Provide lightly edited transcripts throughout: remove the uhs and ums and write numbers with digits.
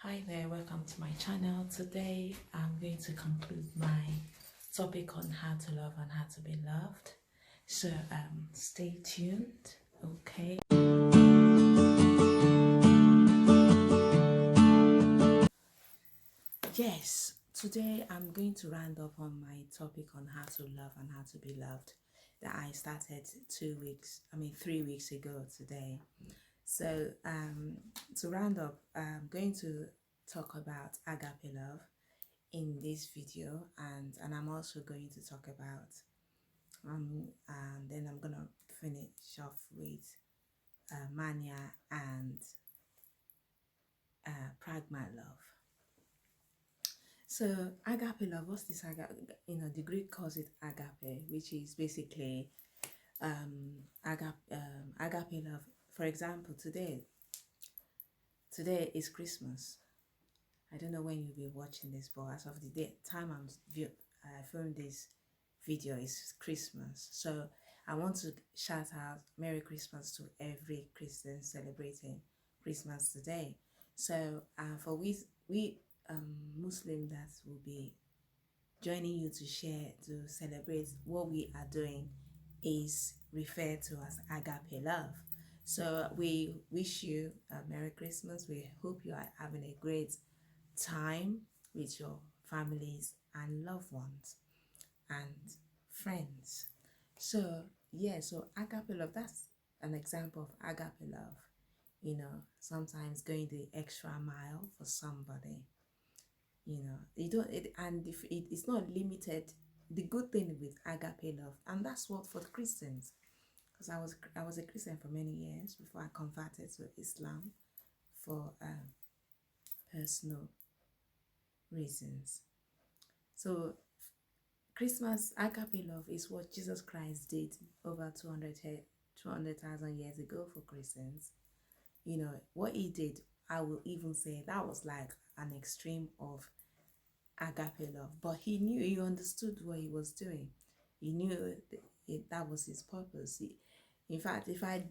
Hi there, welcome to my channel. Today I'm going to conclude my topic on how to love and how to be loved. So stay tuned, okay? Yes, today I'm going to round up on my topic on how to love and how to be loved that I started 3 weeks ago today. So to round up, I'm going to talk about agape love in this video, and I'm also going to talk about and then I'm gonna finish off with mania and pragma love. So agape love, what's this agape? The Greek calls it agape, which is basically agape love. For example, today is Christmas. I don't know when you'll be watching this, but as of the time I filmed this video is Christmas. So I want to shout out Merry Christmas to every Christian celebrating Christmas today. So for we Muslim that will be joining you to celebrate what we are doing is referred to as agape love. So we wish you a Merry Christmas. We hope you are having a great time with your families and loved ones and friends. So so agape love, that's an example of agape love. Sometimes going the extra mile for somebody. You don't and if it's not limited. The good thing with agape love, and that's what for Christians, because I was a Christian for many years before I converted to Islam for personal reasons. So Christmas agape love is what Jesus Christ did over 200,000 years ago for Christians. What he did, I will even say that was like an extreme of agape love. But he understood what he was doing. He knew that was his purpose. In fact, if I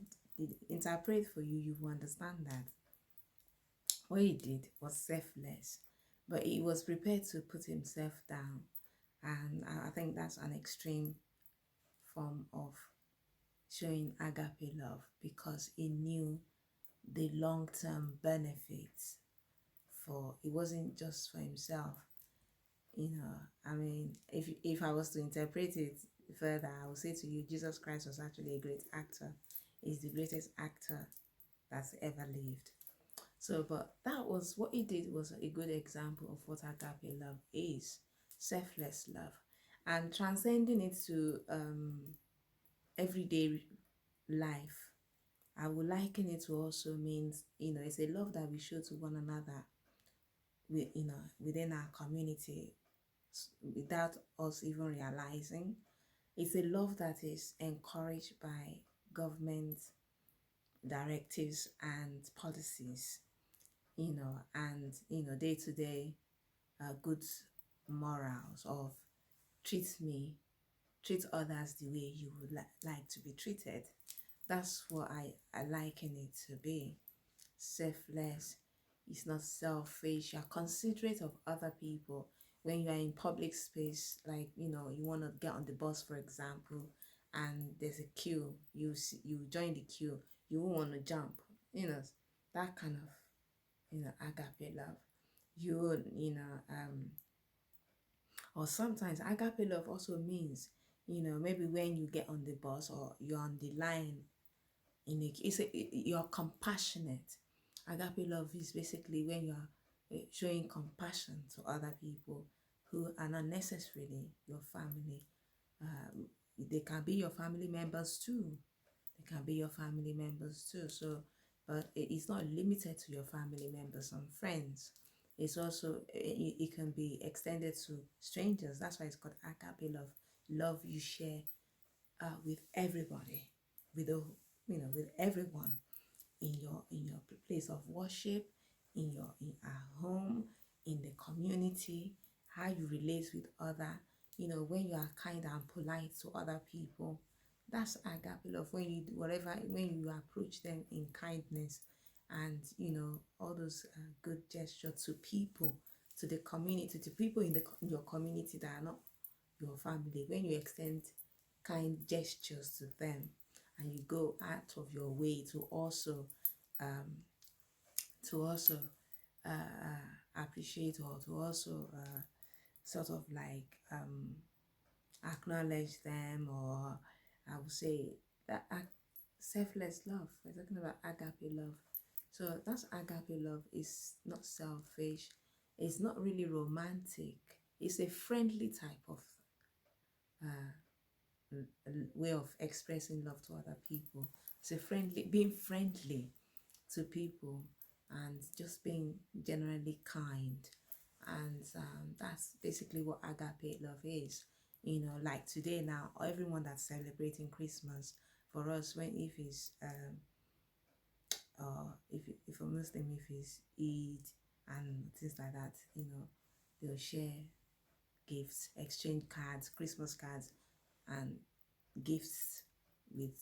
interpret for you, you will understand that what he did was selfless, but he was prepared to put himself down. And I think that's an extreme form of showing agape love, because he knew the long-term benefits. For it wasn't just for himself. If I was to interpret it further, I would say to you, Jesus Christ was actually a great actor. He's the greatest actor that's ever lived. So, but that was what he did, was a good example of what agape love is: selfless love, and transcending it to everyday life. I would liken it to also means, it's a love that we show to one another within our community without us even realizing. It's a love that is encouraged by government directives and policies, and day to day good morals of treat others the way you would like to be treated. That's what I liken it to be. Selfless. It's not selfish. You're considerate of other people. When you are in public space, like you want to get on the bus, for example, and there's a queue, you join the queue, you won't want to jump. That kind of agape love. Or sometimes agape love also means, maybe when you get on the bus or you're on the line you're compassionate. Agape love is basically when you're showing compassion to other people who are not necessarily your family. They can be your family members too. So, but it's not limited to your family members and friends. It's also, it can be extended to strangers. That's why it's called agape love. Love you share with everybody, with everyone in your place of worship, in our home, in the community, how you relate with other. When you are kind and polite to other people, that's agape love. When you do whatever, when you approach them in kindness and all those good gestures to people, to the community, to people in your community that are not your family. When you extend kind gestures to them, and you go out of your way to also um, appreciate, or to also sort of like acknowledge them, or I would say that selfless love. We're talking about agape love. So that's agape love. Is not selfish. It's not really romantic. It's a friendly type of way of expressing love to other people. It's a being friendly to people, and just being generally kind. And that's basically what agape love is. Like today now, everyone that's celebrating Christmas, for us, when if it's if a Muslim, if it's Eid and things like that, they'll share gifts, exchange cards, Christmas cards, and gifts with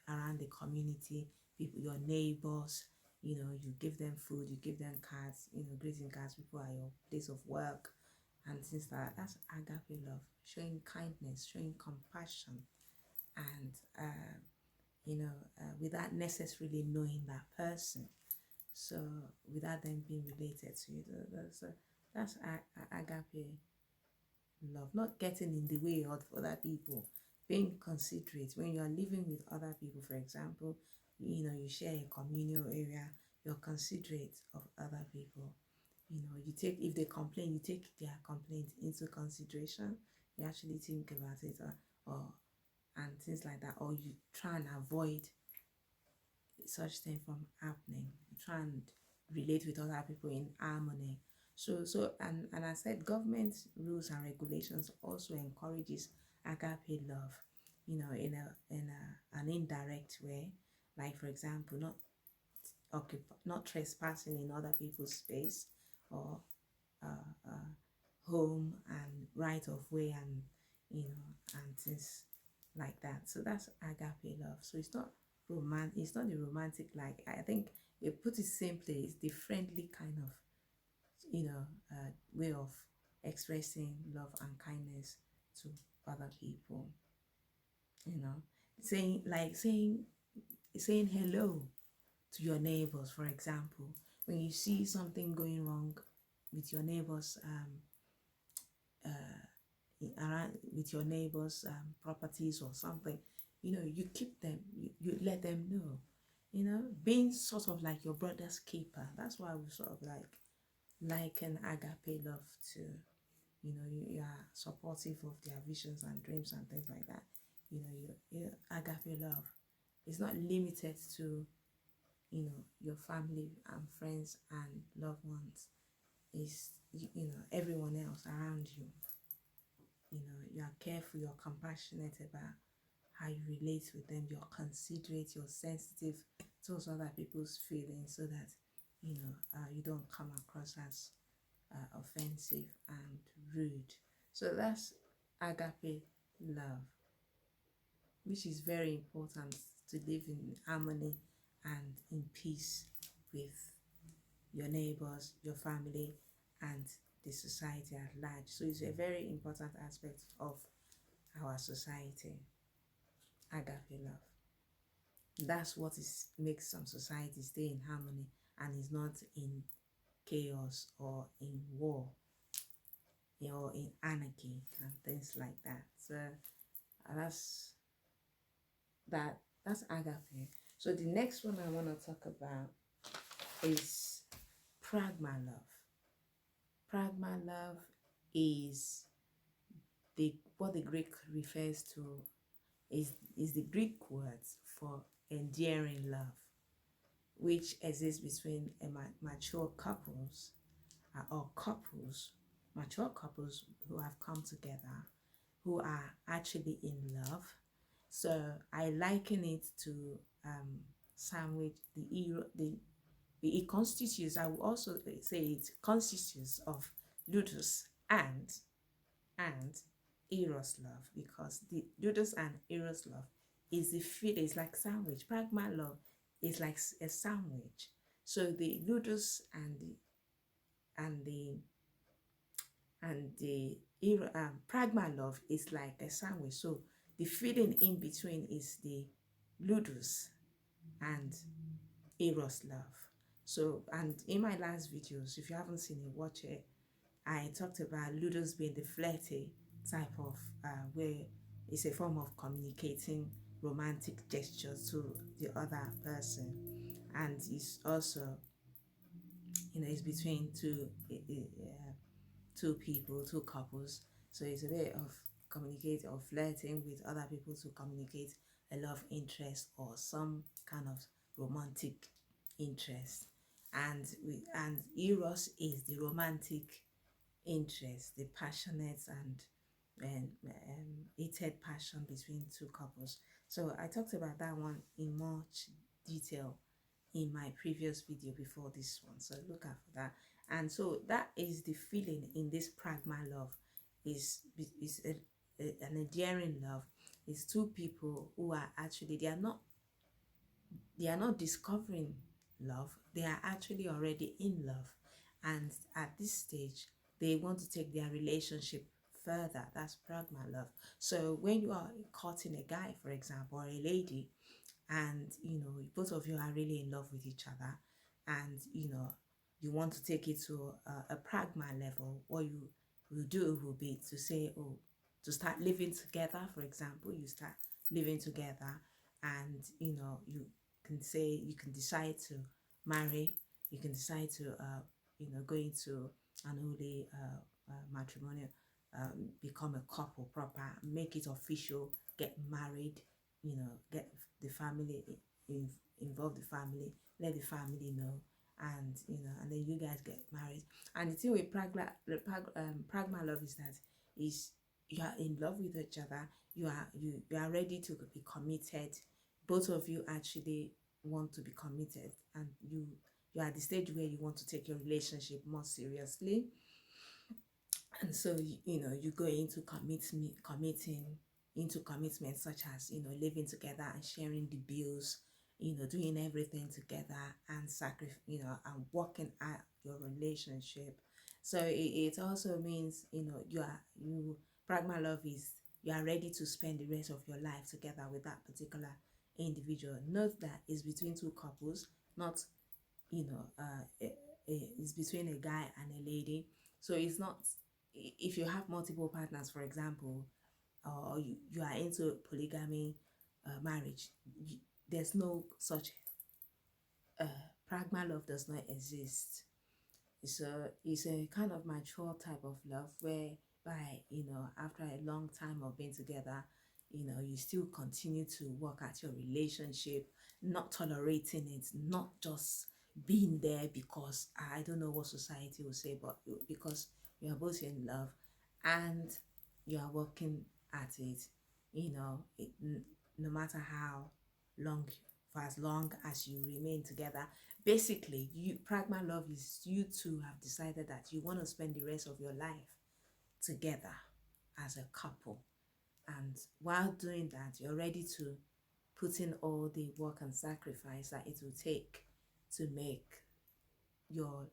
around the community, people, your neighbors. You give them food, you give them cards, greeting cards. People at your place of work and things like that. That's agape love, showing kindness, showing compassion, and without necessarily knowing that person. So without them being related to you, that's agape love. Not getting in the way of other people, being considerate when you are living with other people. For example, you share a communal area, you're considerate of other people. You take, if they complain, you take their complaint into consideration. You actually think about it, or and things like that, or you try and avoid such thing from happening. You try and relate with other people in harmony. And I said, government rules and regulations also encourages agape love, in an indirect way. Like, for example, not trespassing in other people's space, or home, and right of way, and and things like that. So that's agape love. So it's not romantic. It's not the romantic, like, I think you put it simply, it's the friendly kind of way of expressing love and kindness to other people. Saying, like, saying hello to your neighbors. For example, when you see something going wrong with your neighbors, around with your neighbors properties or something, you keep them, you let them know, being sort of like your brother's keeper. That's why we sort of like an agape love to, you are supportive of their visions and dreams and things like that. Agape love is not limited to your family and friends and loved ones. Is everyone else around you. You are careful, you're compassionate about how you relate with them, you're considerate, you're sensitive towards other people's feelings, so that you don't come across as offensive and rude. So that's agape love, which is very important, to live in harmony and in peace with your neighbors, your family, and the society at large. So it's a very important aspect of our society, agape love. That's what makes some societies stay in harmony and is not in chaos or in war, or in anarchy and things like that. So that's that's agape. So the next one I want to talk about is pragma love. Pragma love is what the Greek refers to, is the Greek words for endearing love, which exists between mature couples, mature couples who have come together, who are actually in love. So I liken it to sandwich. It constitutes, I will also say it constitutes of ludus and eros love, because the ludus and eros love is the feeling, is like sandwich. Pragma love is like a sandwich. So the ludus and the pragma love is like a sandwich. So the feeling in between is the ludus and eros love. So, and in my last videos, if you haven't seen it, watch it. I talked about ludus being the flirty type of where it's a form of communicating romantic gestures to the other person, and it's also, it's between two people, two couples. So it's a way of communicate or flirting with other people to communicate a love interest or some kind of romantic interest. And eros is the romantic interest, the passionate and heated passion between two couples. So I talked about that one in much detail in my previous video before this one, so look out for that. And so that is the feeling in this pragma love. Is an endearing love. It's two people who are actually, they are not discovering love, they are actually already in love, and at this stage they want to take their relationship further. That's pragma love. So when you are courting a guy, for example, or a lady, and both of you are really in love with each other, and you want to take it to a pragma level, what you will do will be to say, oh, to start living together. For example, you start living together, and you can decide to marry, you can decide to go into an holy matrimonial, become a couple proper, make it official, get married, get the family involve the family, let the family know, and then you guys get married. And the thing with pragma love is that is you are in love with each other, you are ready to be committed. Both of you actually want to be committed, and you are at the stage where you want to take your relationship more seriously. And so you go into commitment, such as living together and sharing the bills, doing everything together, and and working out your relationship. So it also means you pragma love is you are ready to spend the rest of your life together with that particular individual. Note that it's between two couples, not it's between a guy and a lady. So it's not, if you have multiple partners, for example, or you are into polygamy marriage, there's no such pragma love does not exist. It's a kind of mature type of love whereby after a long time of being together, you still continue to work at your relationship, not tolerating it, not just being there because I don't know what society will say, but because you are both in love and you are working at it, no matter how long, for as long as you remain together. Basically, pragma love is you two have decided that you want to spend the rest of your life together as a couple, and while doing that, you're ready to put in all the work and sacrifice that it will take to make your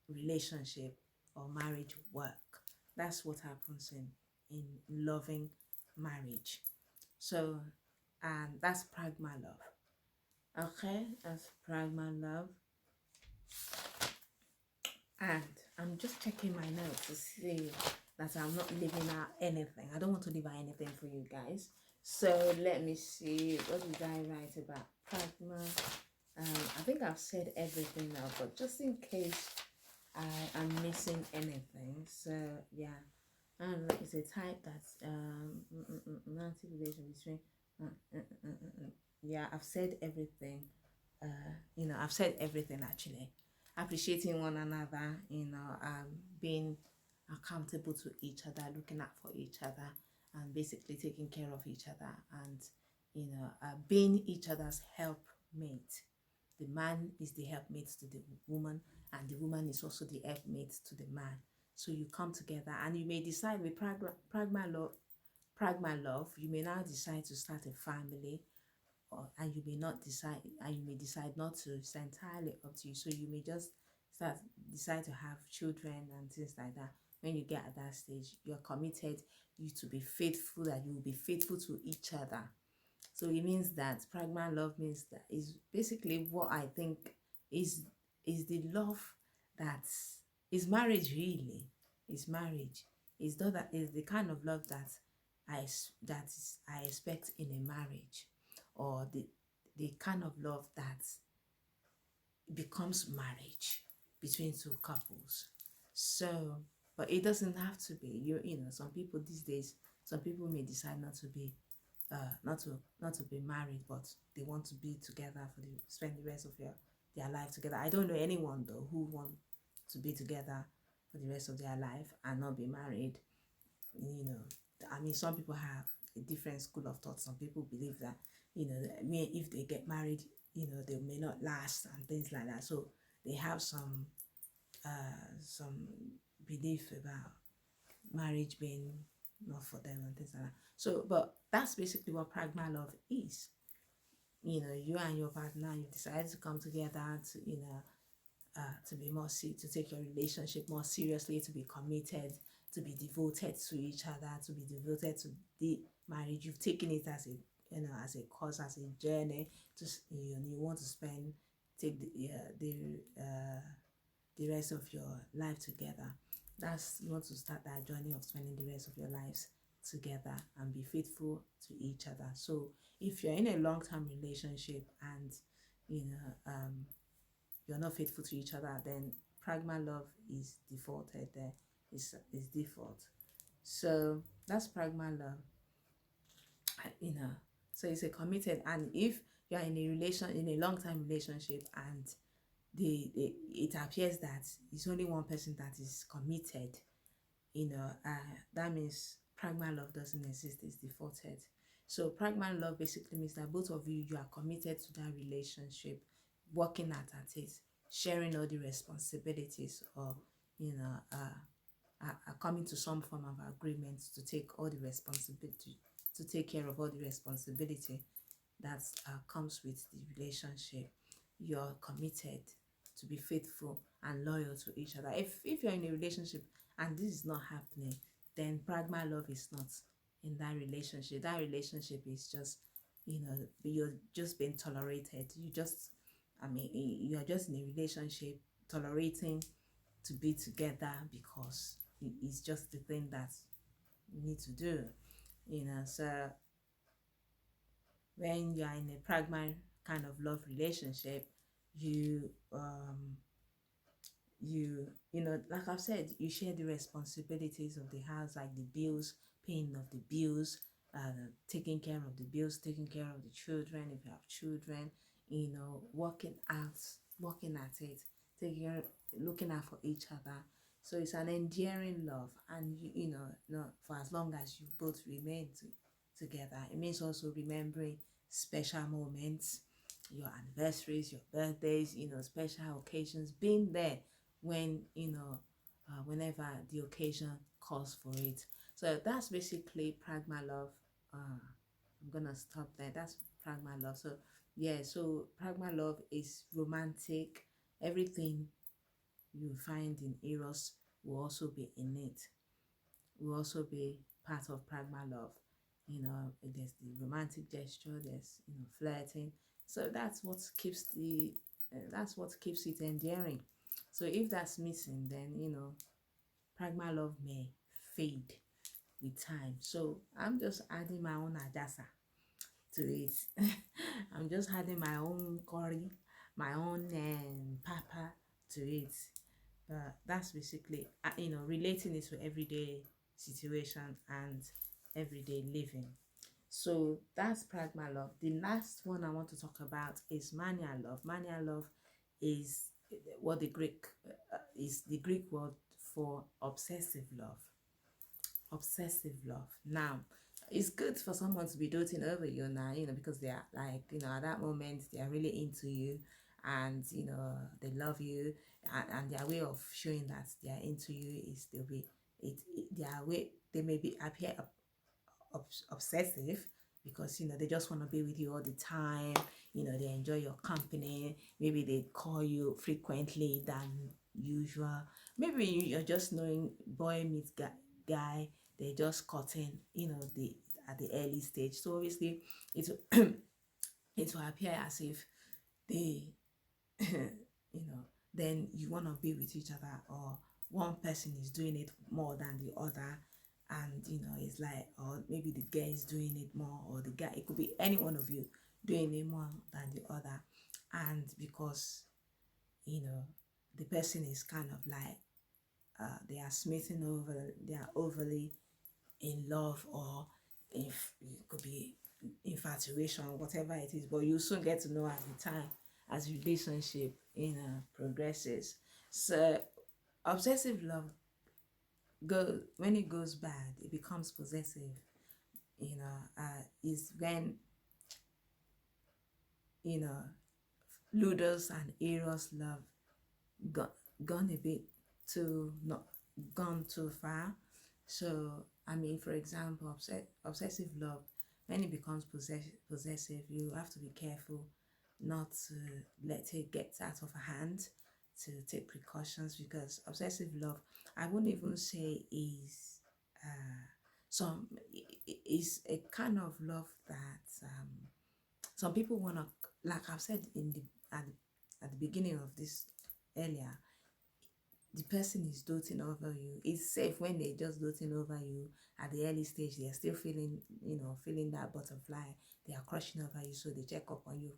relationship or marriage work. That's what happens in loving marriage. So, and that's pragma love. Okay, that's pragma love. And I'm just checking my notes to see that I'm not leaving out anything. I don't want to leave out anything for you guys. So let me see, what did I write about pragma? I think I've said everything now, but just in case I am missing anything. So yeah, it's a type that's romantic relation between yeah, I've said everything. I've said everything actually. Appreciating one another, being accountable to each other, looking out for each other, and basically taking care of each other, and being each other's helpmate. The man is the helpmate to the woman, and the woman is also the helpmate to the man. So you come together, and you may decide with pragma love, you may now decide to start a family, and you may not decide, and you may decide not to. It's entirely up to you. So you may just decide to have children and things like that. When you get at that stage, you're committed, you to be faithful, that you will be faithful to each other. So it means that pragma love means that is basically what I think is the love that is marriage really. Is marriage. Is not that is the kind of love that I expect in a marriage, or the kind of love that becomes marriage between two couples. So, but it doesn't have to be. Some people these days, some people may decide not to be married, but they want to be together spend the rest of their life together. I don't know anyone though who want to be together for the rest of their life and not be married. I mean, some people have a different school of thought. Some people believe that if they get married, they may not last and things like that. So they have some belief about marriage being not for them and things like that. So, but that's basically what pragma love is. You and your partner, you decided to come together to be to take your relationship more seriously, to be committed, to be devoted to each other, to be devoted to the marriage. You've taken it as as a course, as a journey. Just you want to take the rest of your life together. You want to start that journey of spending the rest of your lives together and be faithful to each other. So if you're in a long-term relationship and you're not faithful to each other, then pragma love is defaulted there. Is default. So that's pragma love. So it's a committed, and if you're in a long-term relationship and it appears that it's only one person that is committed, that means pragma love doesn't exist, it's defaulted. So pragma love basically means that both of you are committed to that relationship, working at it, sharing all the responsibilities, or are coming to some form of agreement to take all the responsibility, to take care of all the responsibility that comes with the relationship. You're committed to be faithful and loyal to each other. If you're in a relationship and this is not happening, then pragma love is not in that relationship. That relationship is just, you're just being tolerated. You're just in a relationship tolerating to be together because it's just the thing that you need to do. So when you're in a pragma kind of love relationship, like I've said, you share the responsibilities of the house, like the bills, paying of the bills, taking care of the bills, taking care of the children if you have children, working at it, looking out for each other. So it's an endearing love, and not for as long as you both remain together. It means also remembering special moments, your anniversaries, your birthdays, special occasions, being there when whenever the occasion calls for it. So that's basically pragma love. I'm gonna stop there. That's pragma love. So yeah, so pragma love is romantic. Everything you find in eros will also be in it, will also be part of pragma love. There's the romantic gesture, there's flirting. So that's what keeps it endearing. So if that's missing, then pragma love may fade with time. So I'm just adding my own adasa to it. I'm just adding my own curry, my own pepper to it. But that's basically relating it to everyday situation and everyday living. So that's pragma love. The last one I want to talk about is mania love. Mania love is what the Greek is the Greek word for obsessive love. Obsessive love. Now, it's good for someone to be doting over you now, because they are like, at that moment they are really into you, and they love you, and their way of showing that they are into you is their way they may be appear obsessive, because they just want to be with you all the time. They enjoy your company. Maybe they call you frequently than usual. Maybe you're just knowing boy meets guy. They're just cutting, the at the early stage. So obviously it it will appear as if they then you want to be with each other, or one person is doing it more than the other, and it's like, or maybe the guy is doing it more, or the guy, it could be any one of you doing it more than the other. And because the person is kind of like they are smitten over, they are overly in love, or if it could be infatuation, whatever it is, but you soon get to know as the time, as relationship progresses. So obsessive love when it goes bad, it becomes possessive. Is when Ludus and Eros love got gone a bit too not gone too far. So I mean, for example, obsessive love, when it becomes possessive, you have to be careful not to let it get out of hand, to take precautions, because obsessive love, I wouldn't even say is some is a kind of love that some people want to, like I've said at the beginning of this earlier, the person is doting over you. It's safe when they're just doting over you at the early stage. They're still feeling that butterfly. They are crushing over you, so they check up on you,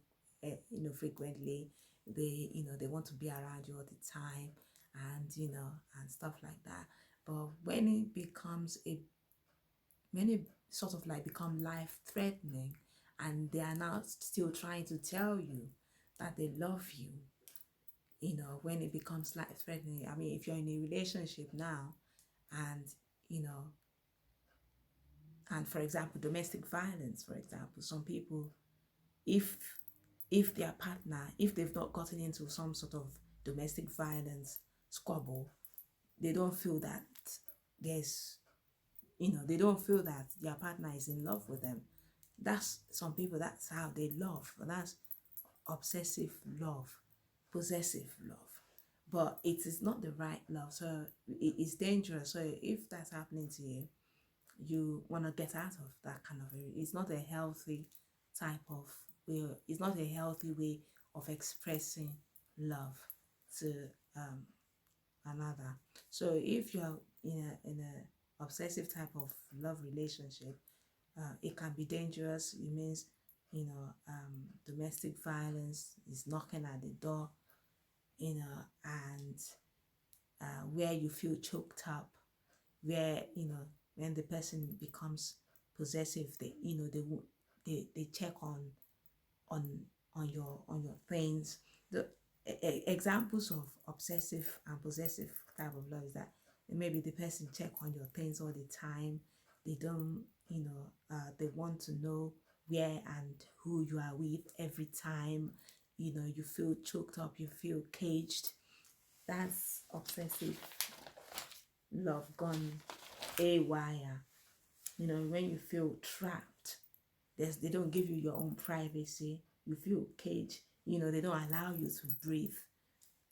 frequently. They want to be around you all the time, and and stuff like that. But when it sort of like become life threatening, and they are now still trying to tell you that they love you, when it becomes life threatening. I mean, if you're in a relationship now, and and for example, domestic violence, for example, some people, if their partner, if they've not gotten into some sort of domestic violence squabble, they don't feel that there's they don't feel that their partner is in love with them. That's some people, that's how they love, but that's obsessive love, possessive love. But it is not the right love, so it is dangerous. So if that's happening to you, you want to get out of that kind of area. It's not a healthy type of way. It's not a healthy way of expressing love to another. So if you're in a obsessive type of love relationship, it can be dangerous. It means domestic violence is knocking at the door, and where you feel choked up, where when the person becomes possessive, they check on your things. The examples of obsessive and possessive type of love is that maybe the person check on your things all the time. They don't, they want to know where and who you are with every time. You feel choked up, you feel caged. That's obsessive love gone haywire. When you feel trapped, they don't give you your own privacy. You feel caged. They don't allow you to breathe,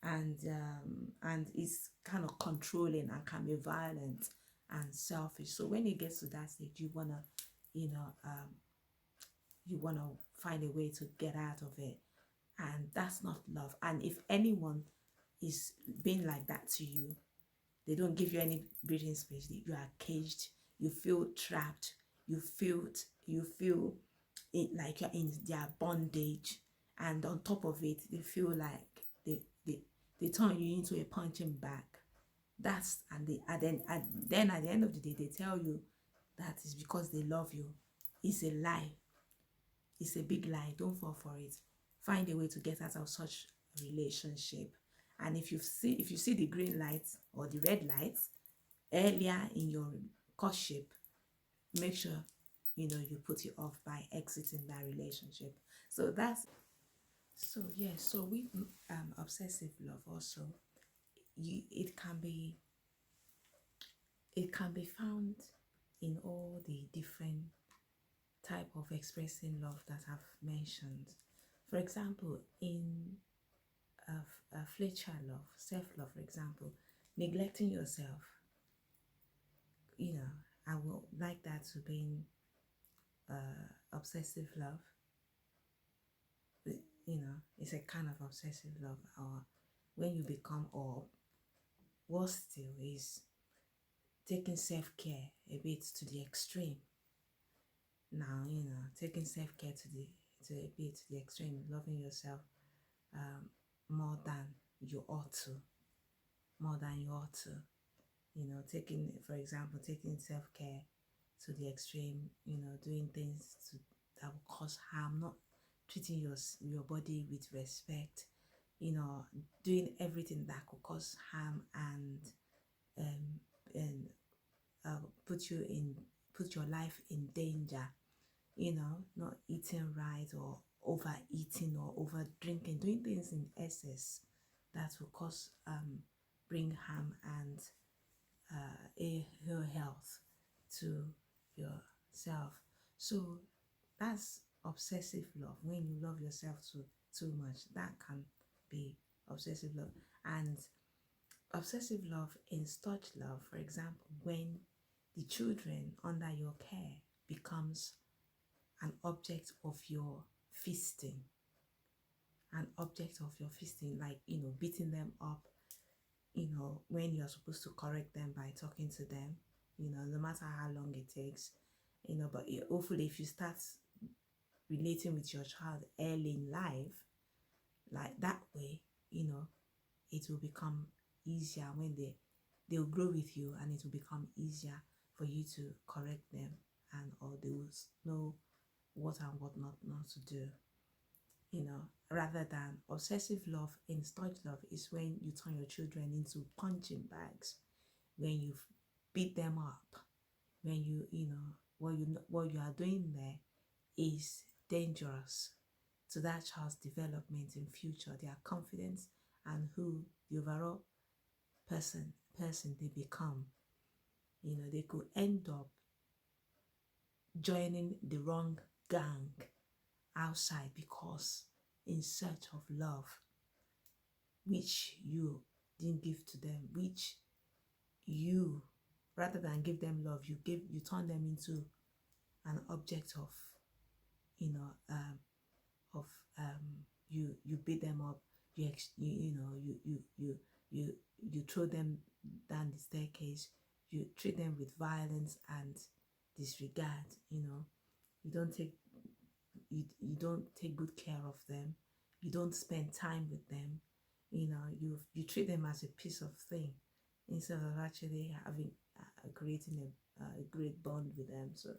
and it's kind of controlling and can be violent and selfish. So when it gets to that stage, you wanna find a way to get out of it, and that's not love. And if anyone is being like that to you, they don't give you any breathing space. You are caged. You feel trapped. You feel it like you're in their bondage, and on top of it, they feel like they turn you into a punching bag. That's then at the end of the day, they tell you that is because they love you. It's a lie. It's a big lie. Don't fall for it. Find a way to get out of such a relationship. And if you see the green lights or the red lights earlier in your courtship, make sure you put it off by exiting that relationship. So with obsessive love also, it can be found in all the different type of expressing love that I've mentioned. For example, in Fletcher love, self-love, for example, neglecting yourself, I would like that to be in obsessive love. It's a kind of obsessive love, or when you become, or worse still, is taking self-care a bit to the extreme. Now, taking self-care to a bit to the extreme, loving yourself more than you ought to, taking, for example, taking self-care to the extreme, doing things that will cause harm, not treating your body with respect, doing everything that could cause harm and put your life in danger, not eating right, or overeating, or over drinking, doing things in excess that will cause bring harm and ill health to yourself. So that's obsessive love. When you love yourself too much, that can be obsessive love. And obsessive love is touch love, for example, when the children under your care becomes an object of your feasting, like, beating them up, when you're supposed to correct them by talking to them, no matter how long it takes, but hopefully if you start relating with your child early in life, like that way, it will become easier when they'll grow with you, and it will become easier for you to correct them, and or they will know what and what not to do, rather than obsessive love. In touch love is when you turn your children into punching bags, when you beat them up, when what you are doing there is dangerous to that child's development in future, their confidence, and who the overall person they become. They could end up joining the wrong gang outside because in search of love, which you didn't give to them, which you, rather than give them love, you turn them into an object of, you beat them up, you throw them down the staircase, you treat them with violence and disregard. You don't take you don't take good care of them, you don't spend time with them, you treat them as a piece of thing instead of actually having creating a great bond with them. So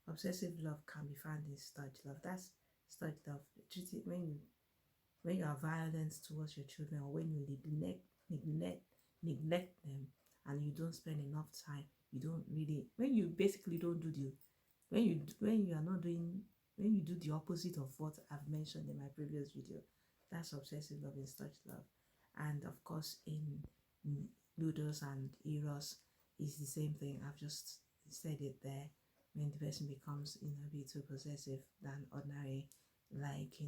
obsessive love can be found in touch love. That's touch love. Treat it when you are violent towards your children, or when you neglect them, and you don't spend enough time, you don't really, when you basically don't do the when you are not doing, when you do the opposite of what I've mentioned in my previous video, that's obsessive love is touch love. And of course, in Ludos and Eros is the same thing. I've just said it there. When the person becomes, a bit too possessive than ordinary, like,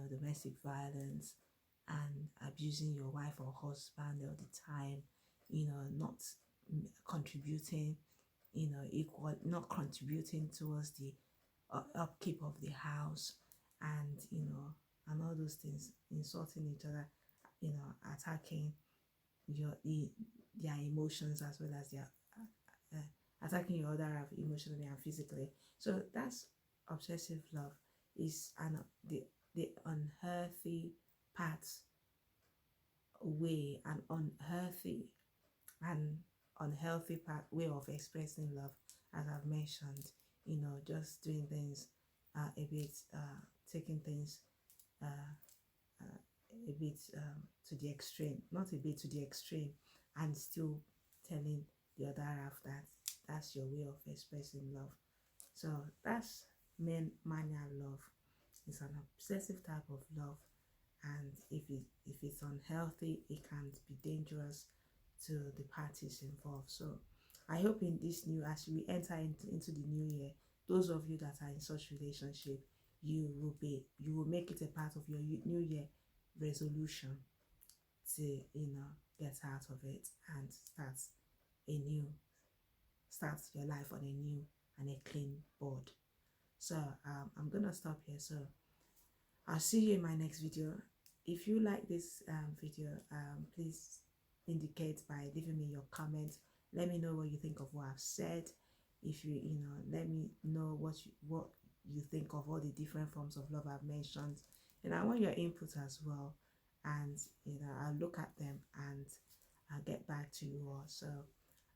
domestic violence and abusing your wife or husband all the time, not contributing, equal, not contributing towards the upkeep of the house, and and all those things, insulting each other, attacking their emotions, as well as their attacking your other half emotionally and physically. So that's obsessive love. Is the unhealthy path way, an unhealthy way of expressing love, as I've mentioned. Just doing things a bit, taking things a bit to the extreme, not a bit to the extreme, and still telling the other half that that's your way of expressing love. So that's mania love. It's an obsessive type of love, and if it's unhealthy, it can be dangerous to the parties involved. So I hope in this new, as we enter into the new year, those of you that are in such relationship, you will make it a part of your new year resolution to, you know, get out of it and start your life on a new and a clean board. So I'm gonna stop here. So I'll see you in my next video. If you like this video, please indicate by leaving me your comments. Let me know what you think of what I've said. If you know, let me know what you think of all the different forms of love I've mentioned, and I want your input as well. And you know, I'll look at them and I'll get back to you all. So,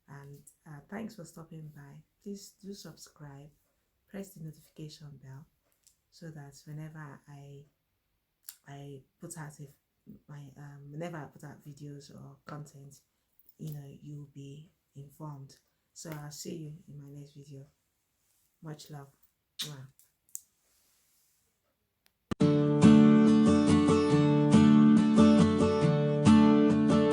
and thanks for stopping by. Please do subscribe, press the notification bell, so that whenever I put out whenever I put out videos or content, you know, you'll be informed. So I'll see you in my next video. Much love. Wow.